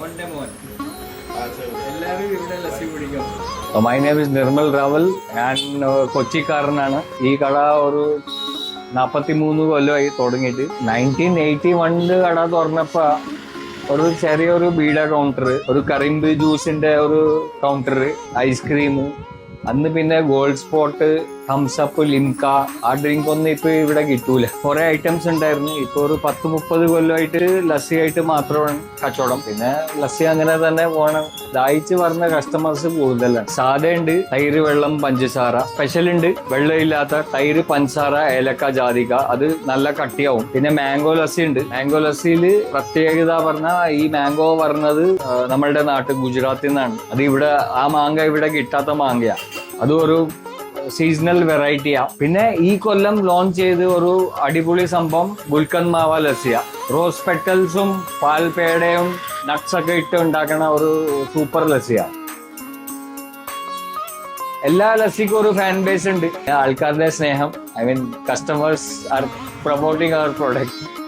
My name is Nirmal Raval and കൊച്ചിക്കാരനാണ്. ഈ കട ഒരു 43 കൊല്ലമായി തുടങ്ങിയിട്ട്. 1981 കട തുറന്നപ്പോ ഒരു ചെറിയൊരു ബീഡ കൗണ്ടർ, ഒരു കരിമ്പ് ജ്യൂസിന്റെ ഒരു കൗണ്ടർ, ഐസ്ക്രീം, അന്ന് പിന്നെ ഗോൾഡ് സ്പോട്ട്, തംസപ്പ്, ലിംക, ആ ഡ്രിങ്ക് ഒന്നും ഇപ്പൊ ഇവിടെ കിട്ടൂല. കുറെ ഐറ്റംസ് ഉണ്ടായിരുന്നു. ഇപ്പൊ ഒരു 10-30 കൊല്ലമായിട്ട് ലസ്സി ആയിട്ട് മാത്രമാണ് കച്ചവടം. പിന്നെ ലസ്സി അങ്ങനെ തന്നെ പോകണം. ദാഹിച്ച് പറഞ്ഞ കസ്റ്റമേഴ്സ് കൂടുതലാണ്. സാധയുണ്ട്, തൈര്, വെള്ളം, പഞ്ചസാര. സ്പെഷ്യൽ ഉണ്ട്, വെള്ളമില്ലാത്ത തൈര്, പഞ്ചസാര, ഏലക്ക, ജാതിക. അത് നല്ല കട്ടിയാവും. പിന്നെ മാംഗോ ലസ്സി ഉണ്ട്. മാംഗോ ലസ്സിയിൽ പ്രത്യേകത പറഞ്ഞാൽ ഈ മാംഗോ പറഞ്ഞത് നമ്മളുടെ നാട്ടിൽ ഗുജറാത്തിൽ നിന്നാണ്. അത് ഇവിടെ ആ മാങ്ങ ഇവിടെ കിട്ടാത്ത മാങ്ങയാ. അതും ഒരു സീസണൽ വെറൈറ്റിയാ. പിന്നെ ഈ കൊല്ലം ലോഞ്ച് ചെയ്ത് ഒരു അടിപൊളി സംഭവം ഗുൽക്കന്ദ് മാവ ലസ്സിയ. റോസ് പെറ്റൽസും പാൽപേടയും നട്ട്സ് ഒക്കെ ഇട്ട് ഉണ്ടാക്കുന്ന ഒരു സൂപ്പർ ലസ്സിയ. എല്ലാ ലസ്സിക്കും ഒരു ഫാൻ ബേസ് ഉണ്ട്. ആൾക്കാരുടെ സ്നേഹം, I mean customers are promoting our product.